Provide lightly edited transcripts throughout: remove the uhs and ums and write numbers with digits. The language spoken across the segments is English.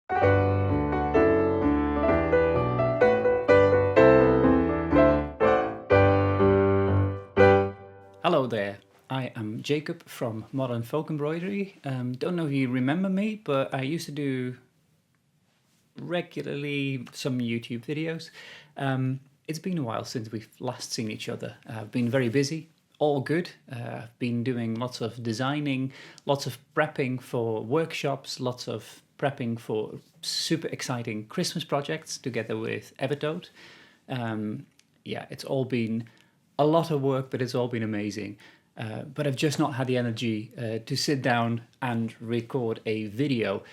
Hello there, I am Jacob from Modern Folk Embroidery. Don't know if you remember me, but I used to do regularly some YouTube videos. It's been a while since we've last seen each other. I've been very busy, all good. I've been doing lots of designing, lots of prepping for workshops, lots of prepping for super exciting Christmas projects together with Evertoad. Yeah, it's all been a lot of work, but it's all been amazing. But I've just not had the energy to sit down and record a video.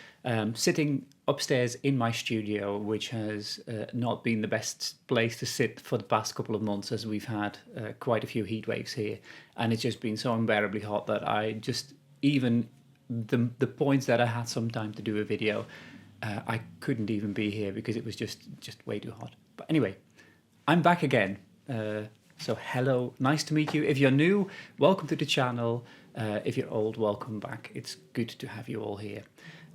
Sitting upstairs in my studio, which has not been the best place to sit for the past couple of months, as we've had quite a few heat waves here, and it's just been so unbearably hot that I just, even the points that I had some time to do a video, I couldn't even be here because it was just way too hot. But anyway, I'm back again. So hello, nice to meet you. If you're new, welcome to the channel. If you're old, welcome back. It's good to have you all here.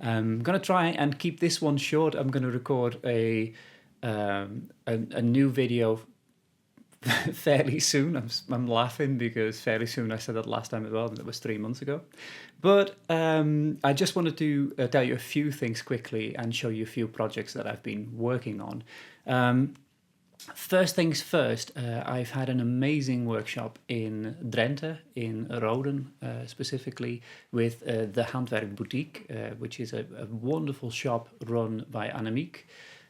I'm going to try and keep this one short. I'm going to record a new video fairly soon. I'm laughing because fairly soon, I said that last time as well, and that was 3 months ago. But I just wanted to tell you a few things quickly and show you a few projects that I've been working on. First things first, I've had an amazing workshop in Drenthe, in Roden specifically, with the Handwerk Boutique, which is a wonderful shop run by Annemiek.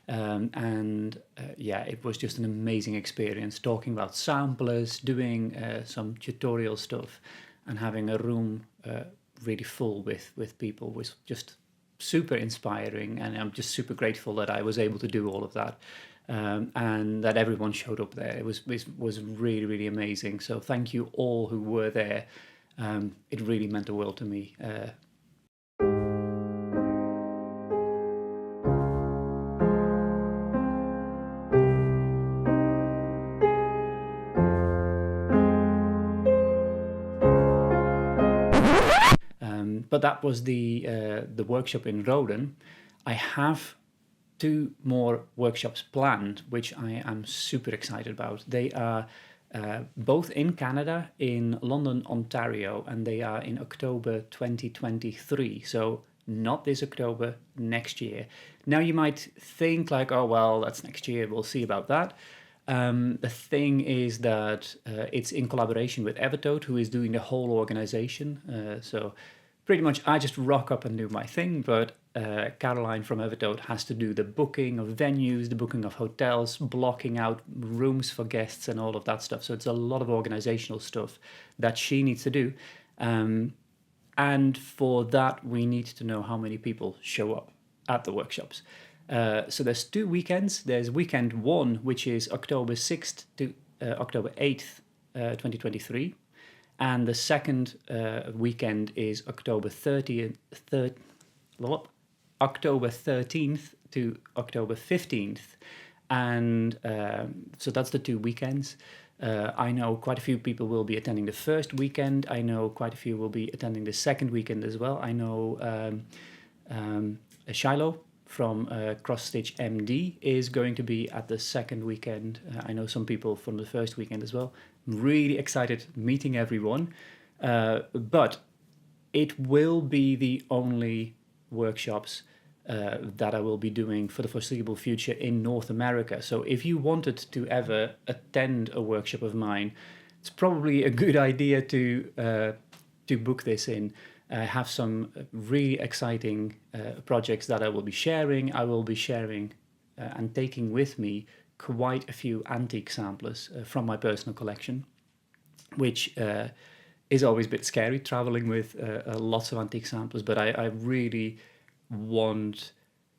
Yeah, it was just an amazing experience talking about samplers, doing some tutorial stuff, and having a room really full with people was just super inspiring, and I'm just super grateful that I was able to do all of that. And that everyone showed up there. It was really, really amazing. So thank you all who were there. It really meant the world to me. But that was the workshop in Roden. I have 2 more workshops planned, which I am super excited about. They are both in Canada, in London, Ontario, and they are in October 2023. So not this October, next year. Now you might think like, oh, well, that's next year, we'll see about that. The thing is that it's in collaboration with Evertoad, who is doing the whole organization. So pretty much I just rock up and do my thing, but Caroline from Evertoad has to do the booking of venues, the booking of hotels, blocking out rooms for guests and all of that stuff. So it's a lot of organizational stuff that she needs to do. And for that, we need to know how many people show up at the workshops. So there's 2 weekends. There's weekend 1, which is October 6th to October 8th, 2023. And the second weekend is October 13th to October 15th. And so that's the 2 weekends. I know quite a few people will be attending the first weekend. I know quite a few will be attending the second weekend as well. I know Shiloh from Cross Stitch MD is going to be at the second weekend. I know some people from the first weekend as well. I'm really excited meeting everyone. But it will be the only workshops that I will be doing for the foreseeable future in North America. So if you wanted to ever attend a workshop of mine, it's probably a good idea to book this in. I have some really exciting projects that I will be sharing. I will be sharing and taking with me quite a few antique samplers from my personal collection, which is always a bit scary traveling with lots of antique samplers, but I really want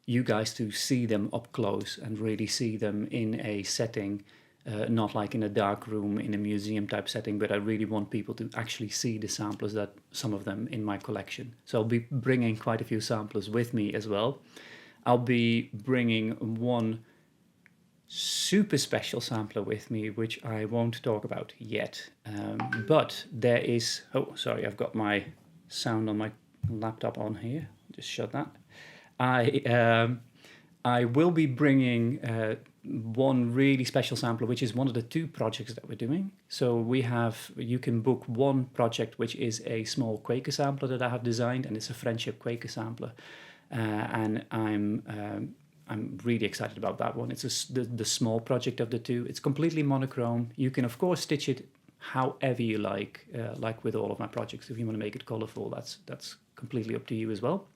you guys to see them up close and really see them in a setting, not like in a dark room in a museum type setting, but I really want people to actually see the samplers, that some of them in my collection. So I'll be bringing quite a few samplers with me as well. I'll be bringing one super special sampler with me, which I won't talk about yet. But there is, oh, sorry, I've got my sound on my laptop on here. Just shut that. I will be bringing one really special sampler, which is one of the two projects that we're doing. So you can book one project, which is a small Quaker sampler that I have designed, and it's a friendship Quaker sampler. And I'm really excited about that one. It's the small project of the two. It's completely monochrome. You can, of course, stitch it however you like with all of my projects. If you want to make it colorful, that's completely up to you as well.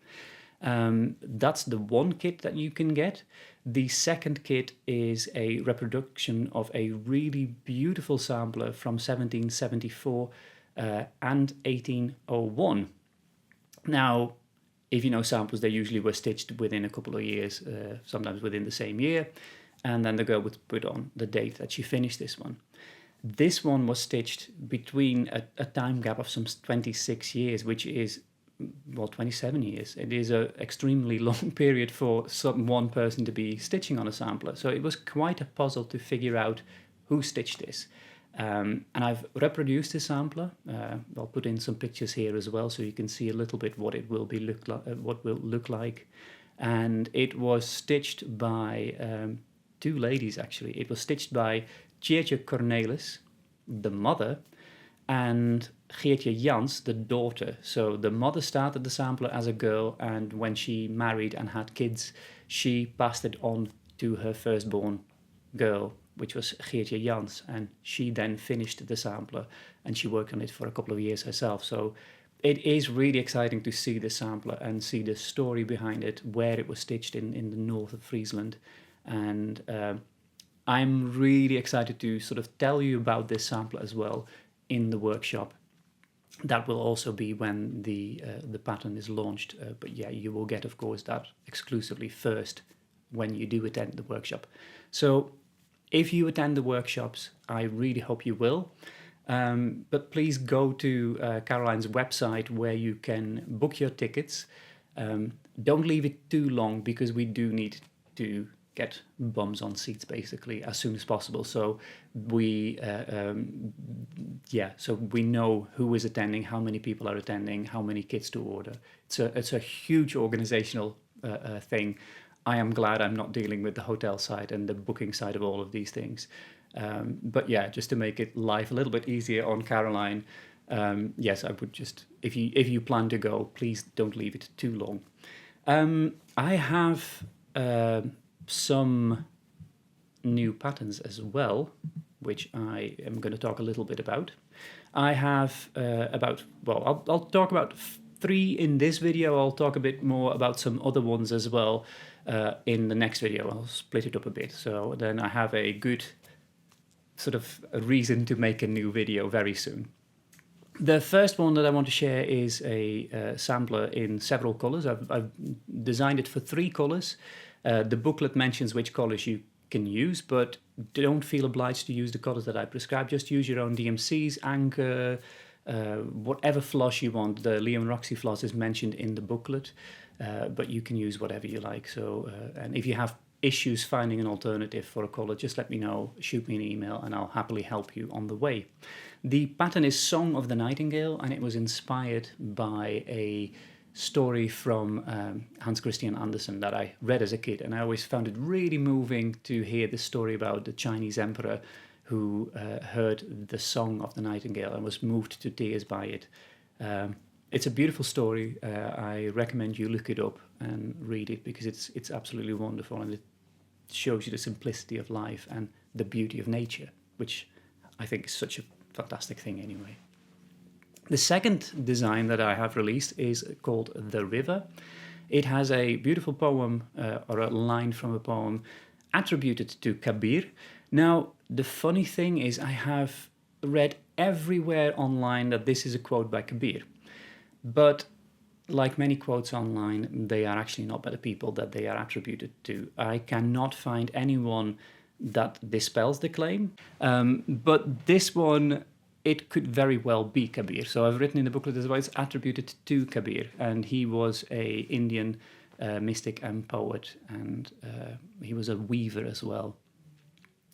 That's the one kit that you can get. The second kit is a reproduction of a really beautiful sampler from 1774 and 1801. Now, if you know samplers, they usually were stitched within a couple of years, sometimes within the same year, and then the girl would put on the date that she finished this one. This one was stitched between a time gap of some 26 years, which is, well, 27 years. It is an extremely long period for one person to be stitching on a sampler. So it was quite a puzzle to figure out who stitched this. And I've reproduced this sampler. I'll put in some pictures here as well, so you can see a little bit what it will look like. And it was stitched by two ladies, actually. It was stitched by Geertje the mother, and Geertje Jans, the daughter. So the mother started the sampler as a girl, and when she married and had kids, she passed it on to her firstborn girl, which was Geertje Jans, and she then finished the sampler, and she worked on it for a couple of years herself. So it is really exciting to see the sampler and see the story behind it, where it was stitched in the north of Friesland. And I'm really excited to sort of tell you about this sampler as well in the workshop. That will also be when the pattern is launched. But yeah, you will get, of course, that exclusively first when you do attend the workshop. So if you attend the workshops, I really hope you will. But please go to Caroline's website where you can book your tickets. Don't leave it too long, because we do need to get bums on seats basically as soon as possible. So we know who is attending, how many people are attending, how many kits to order. It's a huge organizational thing. I am glad I'm not dealing with the hotel side and the booking side of all of these things. But yeah, just to make it life a little bit easier on Caroline, yes, I would just, if you plan to go, please don't leave it too long. I have some new patterns as well, which I am going to talk a little bit about. I have I'll talk about 3 in this video. I'll talk a bit more about some other ones as well in the next video. I'll split it up a bit. So then I have a good sort of a reason to make a new video very soon. The first one that I want to share is a sampler in several colors. I've designed it for 3 colors. The booklet mentions which colors you can use, but don't feel obliged to use the colors that I prescribe. Just use your own DMCs, Anchor, whatever floss you want. The Leon Roxy floss is mentioned in the booklet, but you can use whatever you like. So, and if you have issues finding an alternative for a color, just let me know, shoot me an email, and I'll happily help you on the way. The pattern is Song of the Nightingale, and it was inspired by a story from Hans Christian Andersen that I read as a kid, and I always found it really moving to hear the story about the Chinese emperor who heard the Song of the Nightingale and was moved to tears by it. It's a beautiful story. I recommend you look it up and read it, because it's absolutely wonderful, and it shows you the simplicity of life and the beauty of nature, which I think is such a fantastic thing anyway. The second design that I have released is called The River. It has a beautiful poem, or a line from a poem, attributed to Kabir. Now, the funny thing is, I have read everywhere online that this is a quote by Kabir. But like many quotes online, they are actually not by the people that they are attributed to. I cannot find anyone that dispels the claim. But this one, it could very well be Kabir. So I've written in the booklet as well, it's attributed to Kabir, and he was a Indian mystic and poet, and he was a weaver as well.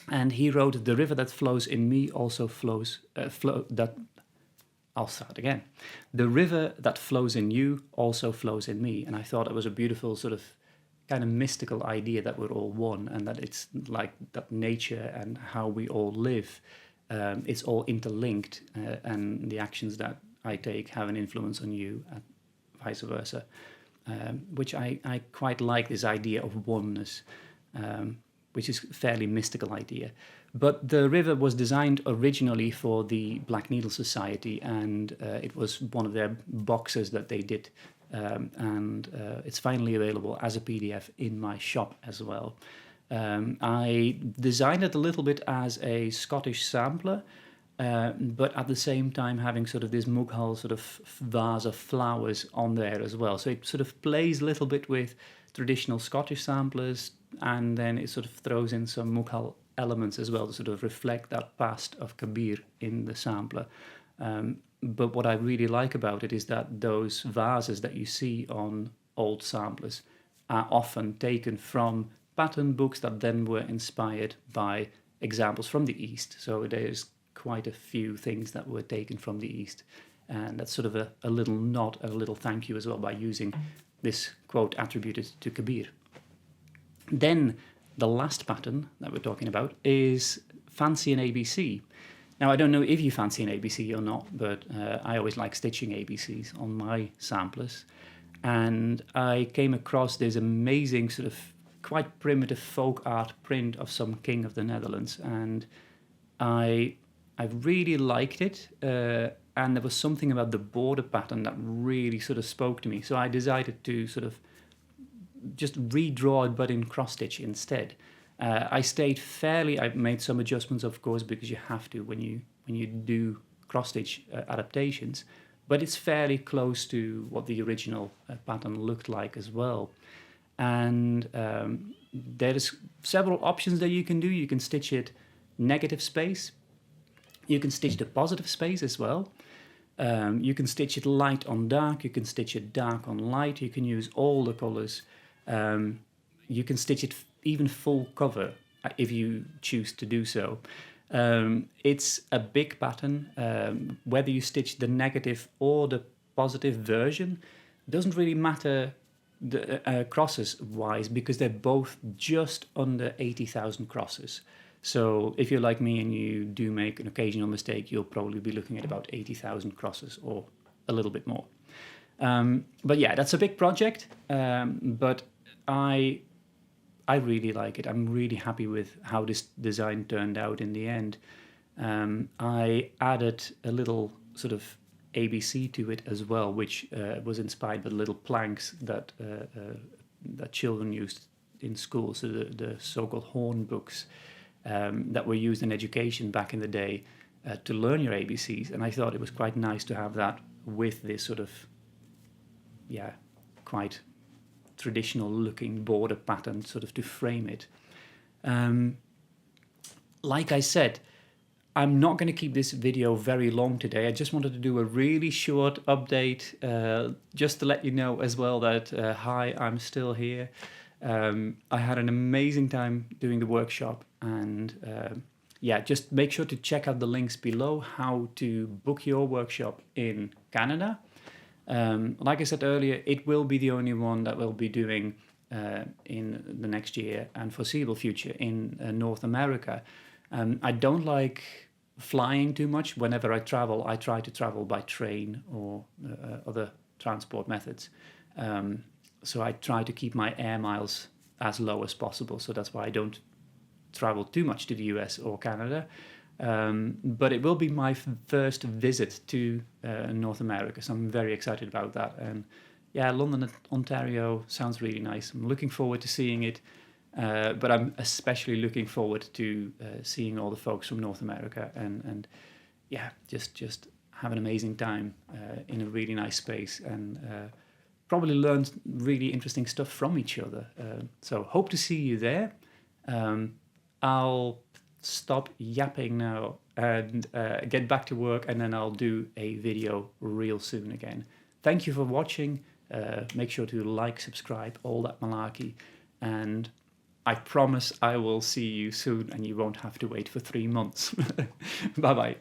And he wrote, "The river that flows in me also flows, I'll start again. The river that flows in you also flows in me." And I thought it was a beautiful sort of kind of mystical idea that we're all one, and that it's like that nature and how we all live, it's all interlinked, and the actions that I take have an influence on you, and vice versa. Which I quite like, this idea of oneness, which is a fairly mystical idea. But the river was designed originally for the Black Needle Society, and it was one of their boxes that they did. And it's finally available as a PDF in my shop as well. I designed it a little bit as a Scottish sampler, but at the same time having sort of this Mughal sort of vase of flowers on there as well. So it sort of plays a little bit with traditional Scottish samplers, and then it sort of throws in some Mughal elements as well to sort of reflect that past of Kabir in the sampler. But what I really like about it is that those vases that you see on old samplers are often taken from pattern books that then were inspired by examples from the East. So there's quite a few things that were taken from the East. And that's sort of a little nod, a little thank you as well, by using this quote attributed to Kabir. Then the last pattern that we're talking about is Fancy an ABC. Now, I don't know if you fancy an ABC or not, but I always like stitching ABCs on my samplers. And I came across this amazing sort of quite primitive folk art print of some king of the Netherlands. And I really liked it. And there was something about the border pattern that really sort of spoke to me. So I decided to sort of just redraw it, but in cross stitch instead. I made some adjustments, of course, because you have to when you do cross stitch adaptations, but it's fairly close to what the original pattern looked like as well. And there's several options that you can do. You can stitch it negative space. You can stitch the positive space as well. You can stitch it light on dark. You can stitch it dark on light. You can use all the colors. You can stitch it even full cover if you choose to do so. It's a big pattern. Whether you stitch the negative or the positive version doesn't really matter crosses wise, because they're both just under 80,000 crosses. So if you're like me and you do make an occasional mistake, you'll probably be looking at about 80,000 crosses or a little bit more. But yeah, that's a big project, but I really like it. I'm really happy with how this design turned out in the end. I added a little sort of ABC to it as well, which was inspired by the little planks that children used in school, so the so-called horn books that were used in education back in the day to learn your ABCs. And I thought it was quite nice to have that with this sort of, quite traditional looking border pattern sort of to frame it. Like I said, I'm not going to keep this video very long today. I just wanted to do a really short update, just to let you know as well that, hi, I'm still here. I had an amazing time doing the workshop, and just make sure to check out the links below how to book your workshop in Canada. Like I said earlier, it will be the only one that we'll be doing in the next year and foreseeable future in North America. I don't like flying too much. Whenever I travel, I try to travel by train or other transport methods. So I try to keep my air miles as low as possible. So that's why I don't travel too much to the US or Canada. But it will be my first visit to North America. So I'm very excited about that. And London, Ontario sounds really nice. I'm looking forward to seeing it. But I'm especially looking forward to seeing all the folks from North America and just have an amazing time in a really nice space and probably learn really interesting stuff from each other. So hope to see you there. I'll stop yapping now and get back to work, and then I'll do a video real soon again. Thank you for watching. Make sure to like, subscribe, all that malarkey, and I promise I will see you soon and you won't have to wait for 3 months. Bye-bye.